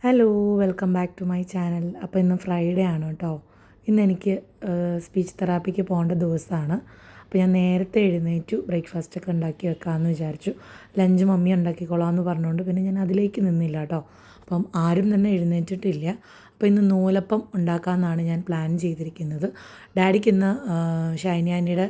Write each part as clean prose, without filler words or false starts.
Hello, welcome back to my channel. അപ്പോൾ ഇന്ന് Friday ആണ് കേട്ടോ. ഇന്നെനിക്ക് സ്പീച്ച് തെറാപ്പിക്ക് പോകേണ്ട ദിവസമാണ്. അപ്പോൾ ഞാൻ നേരത്തെ എഴുന്നേറ്റു ബ്രേക്ക്ഫാസ്റ്റൊക്കെ ഉണ്ടാക്കി വെക്കാമെന്ന് വിചാരിച്ചു. ലഞ്ച് മമ്മി ഉണ്ടാക്കിക്കോളാമെന്ന് പറഞ്ഞുകൊണ്ട് പിന്നെ ഞാൻ അതിലേക്ക് നിന്നില്ല കേട്ടോ. അപ്പം ആരും തന്നെ എഴുന്നേറ്റിട്ടില്ല. അപ്പോൾ ഇന്ന് നൂലപ്പം ഉണ്ടാക്കാമെന്നാണ് ഞാൻ പ്ലാൻ ചെയ്തിരിക്കുന്നത്. ഡാഡിക്ക് ഇന്ന് ഷൈനി ആൻറ്റിയുടെ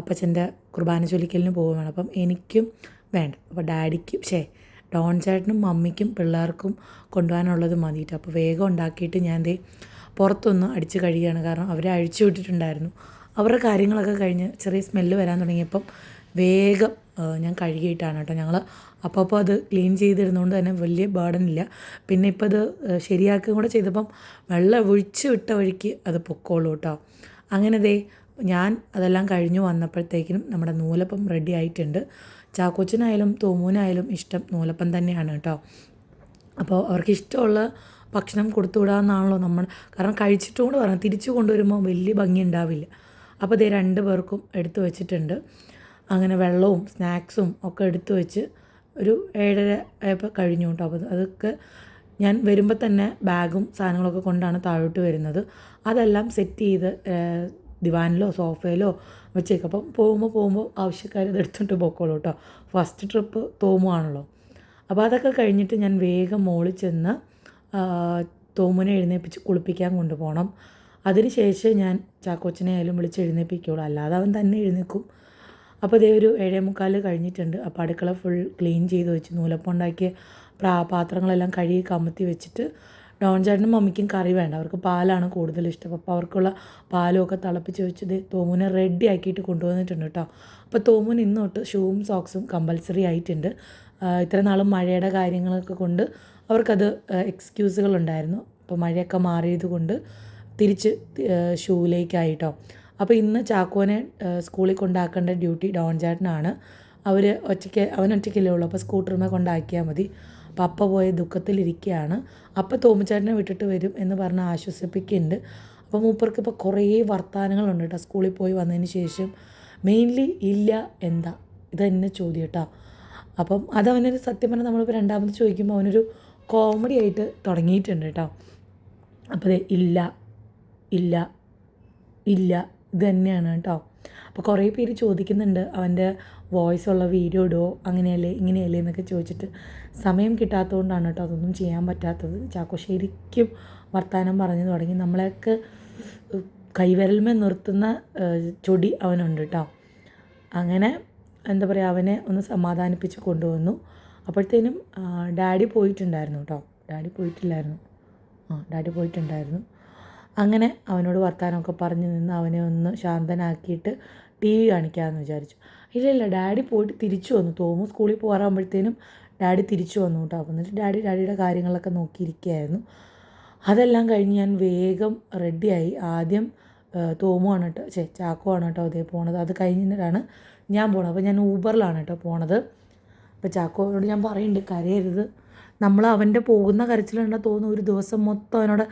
അപ്പച്ചൻ്റെ കുർബാന ചൊല്ലിക്കലിന് പോവുകയാണ്. അപ്പം എനിക്കും വേണ്ട, അപ്പോൾ ഡാഡിക്കും ഡോൺ ചേട്ടനും മമ്മിക്കും പിള്ളേർക്കും കൊണ്ടുപോകാനുള്ളത് മതിയിട്ട്. അപ്പോൾ വേഗം ഉണ്ടാക്കിയിട്ട് ഞാൻ പുറത്തൊന്ന് അടിച്ച് കഴിയുകയാണ്. കാരണം അവരെ അഴിച്ചു വിട്ടിട്ടുണ്ടായിരുന്നു. അവരുടെ കാര്യങ്ങളൊക്കെ കഴിഞ്ഞ് ചെറിയ സ്മെല്ല് വരാൻ തുടങ്ങിയപ്പം വേഗം ഞാൻ കഴുകിയിട്ടാണ് കേട്ടോ. ഞങ്ങൾ അപ്പോൾ അത് ക്ലീൻ ചെയ്തിരുന്നതുകൊണ്ട് തന്നെ വലിയ ബേർഡൻ ഇല്ല. പിന്നെ ഇപ്പോൾ അത് ശരിയാക്കുകയും കൂടെ ചെയ്തപ്പം വെള്ളം ഒഴിച്ച് വിട്ട വഴിക്ക് അത് പൊക്കോളൂ കേട്ടോ. അങ്ങനെ ഞാൻ അതെല്ലാം കഴിഞ്ഞു വന്നപ്പോഴത്തേക്കിനും നമ്മുടെ നൂലപ്പം റെഡി ആയിട്ടുണ്ട്. ചാക്കോച്ചനായാലും തോമൂനായാലും ഇഷ്ടം നൂലപ്പം തന്നെയാണ് കേട്ടോ. അപ്പോൾ അവർക്ക് ഇഷ്ടമുള്ള ഭക്ഷണം കൊടുത്തു വിടാമെന്നാണല്ലോ നമ്മൾ. കാരണം കഴിച്ചിട്ടും കൂടെ പറഞ്ഞു തിരിച്ചു കൊണ്ടുവരുമ്പോൾ വലിയ ഭംഗി ഉണ്ടാവില്ല. അപ്പോൾ രണ്ട് പേർക്കും എടുത്തു വെച്ചിട്ടുണ്ട്. അങ്ങനെ വെള്ളവും സ്നാക്സും ഒക്കെ എടുത്തു വെച്ച് ഒരു 7:30 ആയപ്പോൾ കഴിഞ്ഞു കേട്ടോ. അപ്പോൾ അതൊക്കെ ഞാൻ വരുമ്പോൾ തന്നെ ബാഗും സാധനങ്ങളൊക്കെ കൊണ്ടാണ് താഴോട്ട് വരുന്നത്. അതെല്ലാം സെറ്റ് ചെയ്ത് ദിവാനിലോ സോഫയിലോ വെച്ചേക്കും. അപ്പം പോകുമ്പോൾ ആവശ്യക്കാർ ഇതെടുത്തിട്ട് പോയിക്കോളൂ കേട്ടോ. ഫസ്റ്റ് ട്രിപ്പ് തോമുവാണല്ലോ. അപ്പോൾ അതൊക്കെ കഴിഞ്ഞിട്ട് ഞാൻ വേഗം മോളിൽ ചെന്ന് തോമുനെ എഴുന്നേൽപ്പിച്ച് കുളിപ്പിക്കാൻ കൊണ്ടുപോകണം. അതിന് ശേഷം ഞാൻ ചാക്കോച്ചനെ ആയാലും വിളിച്ച് എഴുന്നേൽപ്പിക്കുകയുള്ളൂ, അല്ലാതെ അവൻ തന്നെ എഴുന്നേൽക്കും. അപ്പോൾ ഒരു 7:45 കഴിഞ്ഞിട്ടുണ്ട്. അപ്പോൾ അടുക്കള ഫുൾ ക്ലീൻ ചെയ്ത് വെച്ച് നൂലപ്പം ഉണ്ടാക്കിയ പാത്രങ്ങളെല്ലാം കഴുകി കമത്തി വെച്ചിട്ട് ഡോൺ ചേട്ടനും മമ്മിക്കും കറി വേണ്ട, അവർക്ക് പാലാണ് കൂടുതൽ ഇഷ്ടം. അപ്പോൾ അവർക്കുള്ള പാലും ഒക്കെ തിളപ്പിച്ച് വെച്ച് തോമുനെ റെഡി ആക്കിയിട്ട് കൊണ്ടുവന്നിട്ടുണ്ട് കേട്ടോ. അപ്പോൾ തോമുന് ഇന്ന് തൊട്ട് ഷൂവും സോക്സും കമ്പൽസറി ആയിട്ടുണ്ട്. ഇത്ര നാളും മഴയുടെ കാര്യങ്ങളൊക്കെ കൊണ്ട് അവർക്കത് എക്സ്ക്യൂസുകളുണ്ടായിരുന്നു. അപ്പോൾ മഴയൊക്കെ മാറിയത് കൊണ്ട് തിരിച്ച് ഷൂവിലേക്കായിട്ടോ. അപ്പോൾ ഇന്ന് ചാക്കോനെ സ്കൂളിൽ കൊണ്ടാക്കേണ്ട ഡ്യൂട്ടി ഡോൺ ചേട്ടനാണ്. അവൻ ഒറ്റയ്ക്കല്ലേ ഉള്ളൂ. അപ്പോൾ സ്കൂട്ടറിന്മേൽ കൊണ്ടാക്കിയാൽ മതി. അപ്പോൾ അപ്പ പോയ ദുഃഖത്തിലിരിക്കുകയാണ്. അപ്പം തോമുച്ചേട്ടനെ വിട്ടിട്ട് വരും എന്ന് പറഞ്ഞ് ആശ്വസിപ്പിക്കുന്നുണ്ട്. അപ്പോൾ മൂപ്പർക്ക് ഇപ്പോൾ കുറേ വർത്തമാനങ്ങളുണ്ട് കേട്ടോ. സ്കൂളിൽ പോയി വന്നതിന് ശേഷം മെയിൻലി ഇല്ല എന്താ ഇത് തന്നെ ചോദ്യം കേട്ടോ. അപ്പം അതവനൊരു സത്യം പറഞ്ഞാൽ നമ്മളിപ്പോൾ രണ്ടാമത് ചോദിക്കുമ്പോൾ അവനൊരു കോമഡി ആയിട്ട് തുടങ്ങിയിട്ടുണ്ട് കേട്ടോ. അപ്പോൾ ഇല്ല ഇല്ല ഇല്ല ഇത് തന്നെയാണ് കേട്ടോ. അപ്പോൾ കുറേ പേര് ചോദിക്കുന്നുണ്ട് അവൻ്റെ വോയിസ് ഉള്ള വീഡിയോ ഇടുമോ, അങ്ങനെയല്ലേ ഇങ്ങനെയല്ലേ എന്നൊക്കെ ചോദിച്ചിട്ട് സമയം കിട്ടാത്തതുകൊണ്ടാണ് കേട്ടോ അതൊന്നും ചെയ്യാൻ പറ്റാത്തത്. ചാക്കോ ശരിക്കും വർത്തമാനം പറഞ്ഞു തുടങ്ങി. നമ്മളെയൊക്കെ കൈവിരൽമേ നിർത്തുന്ന ചൊടി അവനുണ്ട് കേട്ടോ. അങ്ങനെ എന്താ പറയുക, അവനെ ഒന്ന് സമാധാനിപ്പിച്ച് കൊണ്ടുവന്നു. അപ്പോഴത്തേനും ഡാഡി പോയിട്ടുണ്ടായിരുന്നു കേട്ടോ. ഡാഡി പോയിട്ടുണ്ടായിരുന്നു. അങ്ങനെ അവനോട് വർത്തമാനമൊക്കെ പറഞ്ഞ് നിന്ന് അവനെ ഒന്ന് ശാന്തനാക്കിയിട്ട് TV കാണിക്കാമെന്ന് വിചാരിച്ചു. ഇല്ല ഡാഡി പോയിട്ട് തിരിച്ചു വന്നു. തോമു സ്കൂളിൽ പോകാറാകുമ്പോഴത്തേനും ഡാഡി തിരിച്ചു വന്നു കേട്ടോ. അപ്പോൾ എന്നിട്ട് ഡാഡിയുടെ കാര്യങ്ങളൊക്കെ നോക്കിയിരിക്കുകയായിരുന്നു. അതെല്ലാം കഴിഞ്ഞ് ഞാൻ വേഗം റെഡിയായി. ആദ്യം തോമുവാണ് കേട്ടോ, ചാക്കോ ആണ് കേട്ടോ അതേ പോണത്. അത് കഴിഞ്ഞിട്ടാണ് ഞാൻ പോണത്. അപ്പോൾ ഞാൻ ഊബറിലാണ് കേട്ടോ പോണത്. അപ്പോൾ ചാക്കോയോട് ഞാൻ പറയുന്നുണ്ട് കരയരുത്, നമ്മൾ അവൻ്റെ പോകുന്ന കരച്ചിലുണ്ടെന്ന് തോന്നുന്നു ഒരു ദിവസം മൊത്തം അവനോട്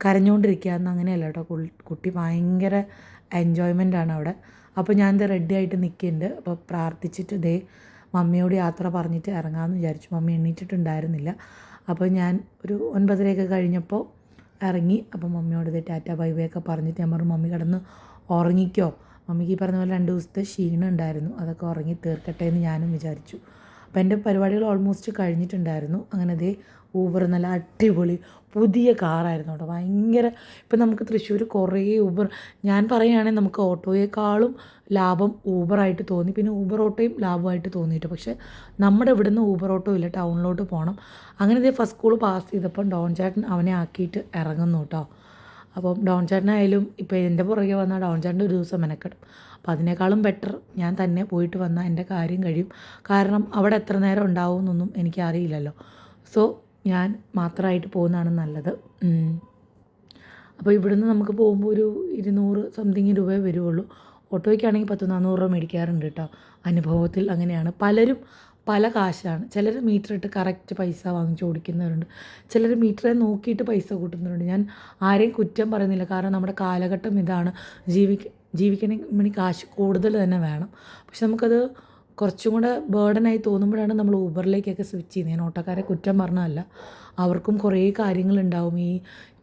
കരഞ്ഞുകൊണ്ടിരിക്കുകയെന്ന്. അങ്ങനെയല്ല കേട്ടോ, കുട്ടി ഭയങ്കര എൻജോയ്മെൻ്റാണ് അവിടെ. അപ്പോൾ ഞാൻ റെഡി ആയിട്ട് നിൽക്കുന്നുണ്ട്. അപ്പോൾ പ്രാർത്ഥിച്ചിട്ട് മമ്മിയോട് യാത്ര പറഞ്ഞിട്ട് ഇറങ്ങാമെന്ന് വിചാരിച്ചു. മമ്മി എണ്ണീറ്റിട്ടുണ്ടായിരുന്നില്ല. അപ്പോൾ ഞാൻ ഒരു 9:30 കഴിഞ്ഞപ്പോൾ ഇറങ്ങി. അപ്പോൾ മമ്മിയോട് ടാറ്റ ബൈ ബൈ ഒക്കെ പറഞ്ഞിട്ട് ഞാൻ പറഞ്ഞു മമ്മി കിടന്ന് ഉറങ്ങിക്കോ, മമ്മിക്ക് ഈ പറഞ്ഞ പോലെ 2 ദിവസത്തെ ക്ഷീണം ഉണ്ടായിരുന്നു, അതൊക്കെ ഉറങ്ങി തീർക്കട്ടെ എന്ന് ഞാനും വിചാരിച്ചു. അപ്പോൾ എൻ്റെ പരിപാടികൾ ഓൾമോസ്റ്റ് കഴിഞ്ഞിട്ടുണ്ടായിരുന്നു. അങ്ങനെ ഊബർ നല്ല അടിപൊളി പുതിയ കാറായിരുന്നു കേട്ടോ. ഭയങ്കര ഇപ്പം നമുക്ക് തൃശ്ശൂർ കുറേ ഊബർ, ഞാൻ പറയുകയാണെങ്കിൽ നമുക്ക് ഓട്ടോയേക്കാളും ലാഭം ഊബറായിട്ട് തോന്നി. പിന്നെ ഊബർ ഓട്ടോയും ലാഭമായിട്ട് തോന്നിയിട്ട്, പക്ഷേ നമ്മുടെ ഇവിടുന്ന് ഊബർ ഓട്ടോ ഇല്ല, ടൗണിലോട്ട് പോകണം. അങ്ങനെ ഫസ്റ്റ് സ്കൂൾ പാസ് ചെയ്തപ്പം ഡോൺ ചേട്ടൻ അവനെ ആക്കിയിട്ട് ഇറങ്ങുന്നു കേട്ടോ. അപ്പം ഡോൺ ചേട്ടനായാലും ഇപ്പോൾ എൻ്റെ പുറകെ വന്നാൽ ഡോൺ ചേട്ടൻ്റെ ഒരു ദിവസം മെനക്കെടും. അപ്പോൾ അതിനേക്കാളും ബെറ്റർ ഞാൻ തന്നെ പോയിട്ട് വന്നാൽ എൻ്റെ കാര്യം കഴിയും. കാരണം അവിടെ എത്ര നേരം ഉണ്ടാവും എന്നൊന്നും എനിക്കറിയില്ലല്ലോ. സോ ഞാൻ മാത്രമായിട്ട് പോകുന്നതാണ് നല്ലത്. അപ്പോൾ ഇവിടുന്ന് നമുക്ക് പോകുമ്പോൾ ഒരു 200 സംതിങ് രൂപയെ വരുള്ളൂ. ഓട്ടോയ്ക്കാണെങ്കിൽ 100-400 രൂപ മേടിക്കാറുണ്ട് കേട്ടോ. അനുഭവത്തിൽ അങ്ങനെയാണ്. പലരും പല കാശാണ്. ചിലർ മീറ്റർ ഇട്ട് കറക്റ്റ് പൈസ വാങ്ങിച്ച് ഓടിക്കുന്നവരുണ്ട്, ചിലർ മീറ്ററെ നോക്കിയിട്ട് പൈസ കൂട്ടുന്നവരുണ്ട്. ഞാൻ ആരെയും കുറ്റം പറയുന്നില്ല, കാരണം നമ്മുടെ കാലഘട്ടം ഇതാണ്. ജീവിക്കണമെങ്കിൽ കാശ് കൂടുതൽ തന്നെ വേണം. പക്ഷെ നമുക്കത് കുറച്ചും കൂടെ ബേർഡനായി തോന്നുമ്പോഴാണ് നമ്മൾ ഊബറിലേക്കൊക്കെ സ്വിച്ച് ചെയ്യുന്നത്. ഞാൻ ഓട്ടോക്കാരെ കുറ്റം പറഞ്ഞതല്ല. അവർക്കും കുറേ കാര്യങ്ങളുണ്ടാവും. ഈ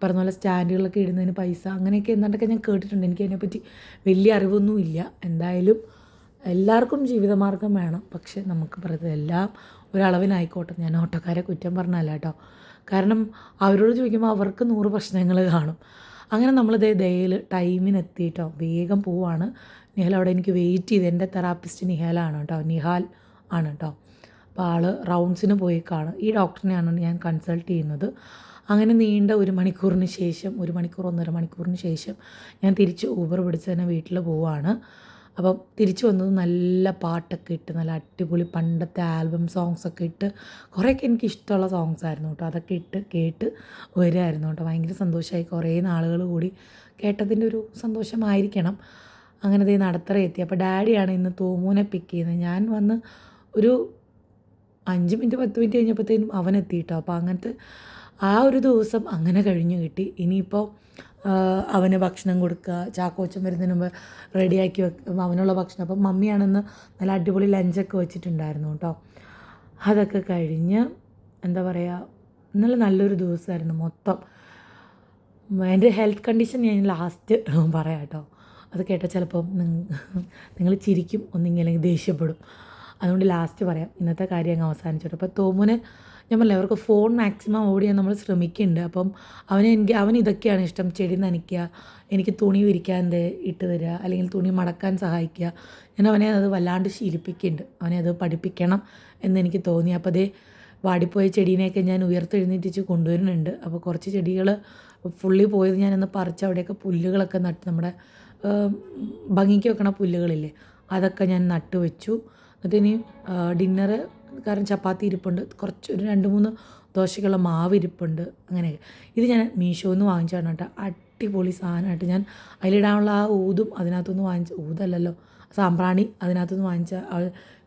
പറഞ്ഞ പോലെ സ്റ്റാൻഡുകളൊക്കെ ഇടുന്നതിന് പൈസ അങ്ങനെയൊക്കെ എന്താണ്ടൊക്കെ ഞാൻ കേട്ടിട്ടുണ്ട്. എനിക്ക് അതിനെപ്പറ്റി വലിയ അറിവൊന്നും ഇല്ല. എന്തായാലും എല്ലാവർക്കും ജീവിതമാർഗ്ഗം വേണം. പക്ഷെ നമുക്ക് പറയുന്നത് എല്ലാം ഒരളവിനായിക്കോട്ടെ. ഞാൻ ഓട്ടോക്കാരെ കുറ്റം പറഞ്ഞതല്ല കേട്ടോ. കാരണം അവരോട് ചോദിക്കുമ്പോൾ അവർക്ക് 100 പ്രശ്നങ്ങൾ കാണും. അങ്ങനെ നമ്മൾ ദയയിൽ ടൈമിനെത്തിയിട്ടോ വേഗം പോവാണ്. നിഹാൽ അവിടെ എനിക്ക് വെയിറ്റ് ചെയ്ത്, എൻ്റെ തെറാപ്പിസ്റ്റ് നിഹാലാണ് കേട്ടോ, നിഹാൽ ആണ് കേട്ടോ. അപ്പോൾ ആൾ റൗണ്ട്സിന് പോയേക്കാണ്. ഈ ഡോക്ടറിനെയാണ് ഞാൻ കൺസൾട്ട് ചെയ്യുന്നത്. അങ്ങനെ നീണ്ട 1 മണിക്കൂറിന് ശേഷം 1 മണിക്കൂർ 1.5 മണിക്കൂറിന് ശേഷം ഞാൻ തിരിച്ച് ഊബർ പിടിച്ച് തന്നെ വീട്ടിൽ പോവാണ്. അപ്പം തിരിച്ചു വന്നത് നല്ല പാട്ടൊക്കെ ഇട്ട്, നല്ല അടിപൊളി പണ്ടത്തെ ആൽബം സോങ്സൊക്കെ ഇട്ട്, കുറേയൊക്കെ എനിക്ക് ഇഷ്ടമുള്ള സോങ്സ് ആയിരുന്നു കേട്ടോ. അതൊക്കെ ഇട്ട് കേട്ട് വരുമായിരുന്നു കേട്ടോ. ഭയങ്കര സന്തോഷമായി. കുറേ നാളുകൾ കൂടി കേട്ടതിൻ്റെ ഒരു സന്തോഷമായിരിക്കണം. അങ്ങനെ ദേ നടത്തറ എത്തി. അപ്പോൾ ഡാഡിയാണ് ഇന്ന് തോമൂനെ പിക്ക് ചെയ്യുന്നത്. ഞാൻ വന്ന് ഒരു 5 മിനിറ്റ് 10 മിനിറ്റ് കഴിഞ്ഞപ്പോഴത്തേനും അവനെത്തി കേട്ടോ. അപ്പോൾ അങ്ങനത്തെ ആ ഒരു ദിവസം അങ്ങനെ കഴിഞ്ഞു കിട്ടി. ഇനിയിപ്പോൾ അവന് ഭക്ഷണം കൊടുക്കുക, ചാക്കോച്ചൻ വരുന്നതിന് മുമ്പ് റെഡിയാക്കി വെക്കും അവനുള്ള ഭക്ഷണം. അപ്പം മമ്മിയാണെന്ന് നല്ല അടിപൊളി ലഞ്ചൊക്കെ വെച്ചിട്ടുണ്ടായിരുന്നു കേട്ടോ. അതൊക്കെ കഴിഞ്ഞ് എന്താ പറയുക, ഇന്നലെ നല്ലൊരു ദിവസമായിരുന്നു മൊത്തം. എൻ്റെ ഹെൽത്ത് കണ്ടീഷൻ ഞാൻ ലാസ്റ്റ് പറയാം കേട്ടോ. അത് കേട്ടാൽ ചിലപ്പം നിങ്ങൾ ചിരിക്കും, ഒന്നിങ്ങനെ അല്ലെങ്കിൽ ദേഷ്യപ്പെടും. അതുകൊണ്ട് ലാസ്റ്റ് പറയാം. ഇന്നത്തെ കാര്യം അങ്ങ് അവസാനിച്ചിട്ട്. അപ്പോൾ തോമുന് ഞാൻ പറഞ്ഞില്ലേ, അവർക്ക് ഫോൺ മാക്സിമം അവോയ്ഡ് ചെയ്യാൻ നമ്മൾ ശ്രമിക്കുന്നുണ്ട്. അപ്പം അവന് ഇതൊക്കെയാണ് ഇഷ്ടം. ചെടി നനയ്ക്കുക, എനിക്ക് തുണി വിരിക്കാൻ ഇട്ട് തരിക, അല്ലെങ്കിൽ തുണി മടക്കാൻ സഹായിക്കുക. ഞാൻ അവനെ അത് വല്ലാണ്ട് ശീലിപ്പിക്കുന്നുണ്ട്. അവനെ അത് പഠിപ്പിക്കണം എന്നെനിക്ക് തോന്നി. അപ്പോൾ അതേ വാടിപ്പോയ ചെടീനെയൊക്കെ ഞാൻ ഉയർത്തെഴുന്നേറ്റിച്ച് കൊണ്ടുവരുന്നുണ്ട്. അപ്പോൾ കുറച്ച് ചെടികൾ ഫുള്ളി പോയത് ഞാനൊന്ന് പറിച്ച് അവിടെയൊക്കെ പുല്ലുകളൊക്കെ നട്ട്, നമ്മുടെ ഭംഗിക്ക് വെക്കണ പുല്ലുകളില്ലേ, അതൊക്കെ ഞാൻ നട്ട് വെച്ചു. എന്നിട്ട് ഇനി ഡിന്നറ്, കാരണം ചപ്പാത്തി ഇരിപ്പുണ്ട്, കുറച്ച് ഒരു 2-3 ദോശക്കുള്ള മാവ് ഇരിപ്പുണ്ട്. അങ്ങനെയൊക്കെ ഇത് ഞാൻ മീഷോയിൽ നിന്ന് വാങ്ങിച്ചാണ് കേട്ടോ. അടിപൊളി സാധനമായിട്ട് ഞാൻ അതിലിടാനുള്ള ആ ഊതും അതിനകത്തുനിന്ന് വാങ്ങിച്ച, ഊതല്ലല്ലോ സാമ്പ്രാണി, അതിനകത്തുനിന്ന് വാങ്ങിച്ച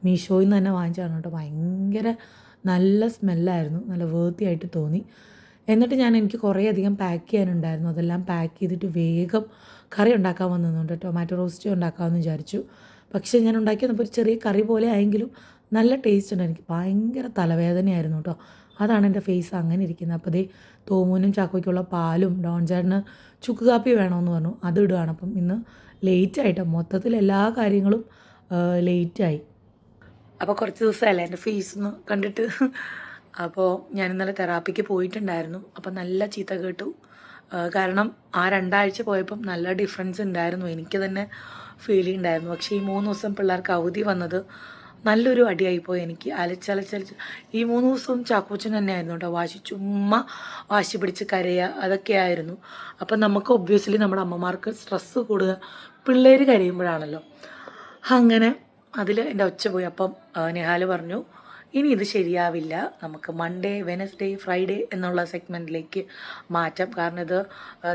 മീഷോയിൽ നിന്ന് തന്നെ വാങ്ങിച്ചാണ് കേട്ടോ. ഭയങ്കര നല്ല സ്മെല്ലായിരുന്നു, നല്ല വേർത്തിയായിട്ട് തോന്നി. എന്നിട്ട് എനിക്ക് കുറേ അധികം പാക്ക് ചെയ്യാനുണ്ടായിരുന്നു. അതെല്ലാം പാക്ക് ചെയ്തിട്ട് വേഗം കറി ഉണ്ടാക്കാൻ വന്നതുകൊണ്ട് ടൊമാറ്റോ റോസ്റ്റ് ഉണ്ടാക്കാമെന്ന് വിചാരിച്ചു. പക്ഷേ ഞാൻ ഉണ്ടാക്കി വന്നപ്പോൾ ഒരു ചെറിയ കറി പോലെ ആയെങ്കിലും നല്ല ടേസ്റ്റ് ഉണ്ട്. എനിക്ക് ഭയങ്കര തലവേദനയായിരുന്നു കേട്ടോ. അതാണ് എൻ്റെ ഫേസ് അങ്ങനെ ഇരിക്കുന്നത്. അപ്പോൾ ദേ തോമൂനും ചാക്കോയ്ക്കുള്ള പാലും, ഡോൺ ചേട്ടന് ചുക്ക് കാപ്പി വേണമെന്ന് പറഞ്ഞു, അത് ഇടുകയാണ്. അപ്പം ഇന്ന് ലേറ്റായിട്ടോ, മൊത്തത്തിൽ എല്ലാ കാര്യങ്ങളും ലേറ്റായി. അപ്പോൾ കുറച്ച് ദിവസമല്ലേ എൻ്റെ ഫേസൊന്ന് കണ്ടിട്ട്. അപ്പോൾ ഞാൻ ഇന്നലെ തെറാപ്പിക്ക് പോയിട്ടുണ്ടായിരുന്നു. അപ്പോൾ നല്ല ചീത്ത കേട്ടു. കാരണം ആ 2 ആഴ്ച പോയപ്പം നല്ല ഡിഫറൻസ് ഉണ്ടായിരുന്നു, എനിക്ക് തന്നെ ഫീൽ ചെയ്യുന്നുണ്ടായിരുന്നു. പക്ഷേ ഈ 3 ദിവസം പിള്ളേർക്ക് അവധി വന്നത് നല്ലൊരു അടിയായിപ്പോയി എനിക്ക്. അലച്ചലച്ചലച്ച് ഈ 3 ദിവസവും ചാക്കോച്ചൻ തന്നെയായിരുന്നു കേട്ടോ. വാശി പിടിച്ച് കരയുക, അതൊക്കെയായിരുന്നു. അപ്പം നമുക്ക് ഒബ്വിയസ്ലി നമ്മുടെ അമ്മമാർക്ക് സ്ട്രെസ്സ് കൂടുക പിള്ളേർ കരയുമ്പോഴാണല്ലോ. അങ്ങനെ അതിൽ എൻ്റെ ഒച്ച പോയി. അപ്പം നിഹാൽ പറഞ്ഞു, ഇനി ഇത് ശരിയാവില്ല, നമുക്ക് മൺഡേ, വെനസ്ഡേ, ഫ്രൈഡേ എന്നുള്ള സെഗ്മെൻറ്റിലേക്ക് മാറ്റാം. കാരണം ഇത്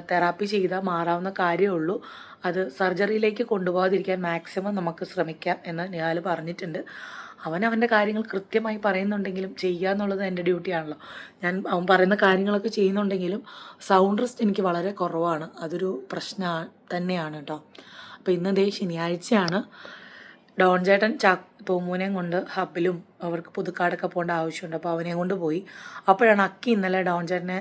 തെറാപ്പി ചെയ്താൽ മാറാവുന്ന കാര്യമേ ഉള്ളൂ. അത് സർജറിയിലേക്ക് കൊണ്ടുപോകാതിരിക്കാൻ മാക്സിമം നമുക്ക് ശ്രമിക്കാം എന്ന് നിഹാൽ പറഞ്ഞിട്ടുണ്ട്. അവൻ്റെ കാര്യങ്ങൾ കൃത്യമായി പറയുന്നുണ്ടെങ്കിലും ചെയ്യുക എന്നുള്ളത് എൻ്റെ ഡ്യൂട്ടിയാണല്ലോ. അവൻ പറയുന്ന കാര്യങ്ങളൊക്കെ ചെയ്യുന്നുണ്ടെങ്കിലും സൗണ്ട് റെസ്റ്റ് എനിക്ക് വളരെ കുറവാണ്. അതൊരു പ്രശ്നം തന്നെയാണ് കേട്ടോ. അപ്പോൾ ഇന്ന് ശനിയാഴ്ചയാണ്. ഡോൺ ചേട്ടൻ തോമൂനെയും കൊണ്ട് ഹബിലും അവർക്ക് പുതുക്കാടൊക്കെ പോകേണ്ട ആവശ്യമുണ്ട്. അപ്പോൾ അവനെയും കൊണ്ട് പോയി. അപ്പോഴാണ് അക്കി ഇന്നലെ ഡോൺ ചേട്ടനെ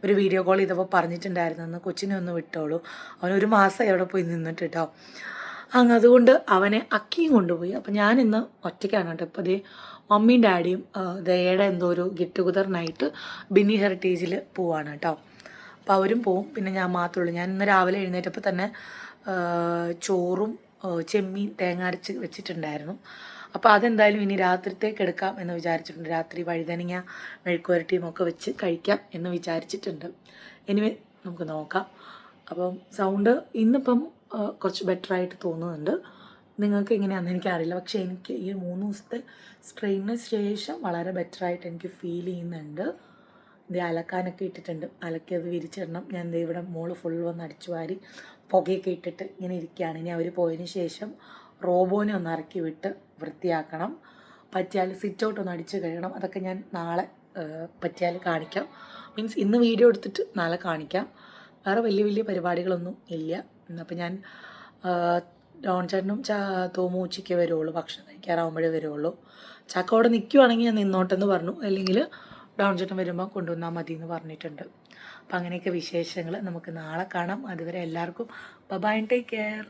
ഒരു വീഡിയോ കോൾ ചെയ്തപ്പോൾ പറഞ്ഞിട്ടുണ്ടായിരുന്നെന്ന്, കൊച്ചിനെ ഒന്ന് വിട്ടോളൂ, അവൻ 1 മാസമായി അവിടെ പോയി നിന്നിട്ട് കേട്ടോ. അതുകൊണ്ട് അവനെ അക്കിയും കൊണ്ടുപോയി. അപ്പോൾ ഞാൻ ഇന്ന് ഒറ്റയ്ക്കാണ് കേട്ടോ. ഇപ്പോൾ അതേ മമ്മിയും ഡാഡിയും ദയയുടെ എന്തോ ഒരു ഗെറ്റ് ടുഗദറിനായിട്ട് ബിന്നി ഹെറിറ്റേജിൽ പോവാണ് കേട്ടോ. അപ്പോൾ അവരും പോവും, പിന്നെ ഞാൻ മാത്രമേ ഉള്ളൂ. ഞാൻ ഇന്ന് രാവിലെ എഴുന്നേറ്റപ്പോൾ തന്നെ ചോറും ചെമ്മീൻ തേങ്ങ അരച്ച് വെച്ചിട്ടുണ്ടായിരുന്നു. അപ്പോൾ അതെന്തായാലും ഇനി രാത്രിത്തേക്ക് എടുക്കാം എന്ന് വിചാരിച്ചിട്ടുണ്ട്. രാത്രി വഴുതനങ്ങ മെഴുക്കുവരട്ടിയും ഒക്കെ വെച്ച് കഴിക്കാം എന്ന് വിചാരിച്ചിട്ടുണ്ട്. എനിവേ നമുക്ക് നോക്കാം. അപ്പം സൗണ്ട് ഇന്നിപ്പം കുറച്ച് ബെറ്ററായിട്ട് തോന്നുന്നുണ്ട്. നിങ്ങൾക്ക് എങ്ങനെയാണെന്ന് എനിക്കറിയില്ല. പക്ഷേ എനിക്ക് ഈ 3 ദിവസത്തെ സ്ട്രെയിനിന് ശേഷം വളരെ ബെറ്ററായിട്ട് എനിക്ക് ഫീൽ ചെയ്യുന്നുണ്ട്. ഇത് അലക്കാനൊക്കെ ഇട്ടിട്ടുണ്ട്, അലക്കിയത് വിരിച്ചിടണം. ഞാൻ ഇവിടെ മോള് ഫുൾ വന്ന് അടിച്ചു വാരി പുകയൊക്കെ ഇട്ടിട്ട് ഇങ്ങനെ ഇരിക്കുകയാണ്. ഇനി അവർ പോയതിന് ശേഷം റോബോനെ ഒന്ന് ഇറക്കി വിട്ട് വൃത്തിയാക്കണം. പറ്റിയാൽ സിറ്റ് ഔട്ട് ഒന്ന് അടിച്ച് കഴുകണം. അതൊക്കെ ഞാൻ നാളെ പറ്റിയാൽ കാണിക്കാം. മീൻസ് ഇന്ന് വീഡിയോ എടുത്തിട്ട് നാളെ കാണിക്കാം. വേറെ വലിയ പരിപാടികളൊന്നും ഇല്ല. അപ്പോൾ ഞാൻ ഡോൺ ചേട്ടനും തോമു ഉച്ചയ്ക്ക് വരുള്ളൂ, ഭക്ഷണം കഴിക്കാറാവുമ്പോഴേ വരുള്ളൂ. ചക്ക അവിടെ നിൽക്കുവാണെങ്കിൽ ഞാൻ നിന്നോട്ടെന്ന് പറഞ്ഞു, അല്ലെങ്കിൽ ഡോൺ ചേട്ടൻ വരുമ്പോൾ കൊണ്ടുവന്നാൽ മതി എന്ന് പറഞ്ഞിട്ടുണ്ട്. അപ്പം അങ്ങനെയൊക്കെ വിശേഷങ്ങൾ നമുക്ക് നാളെ കാണാം. അതുവരെ എല്ലാവർക്കും ബൈ, ടേക്ക് കെയർ.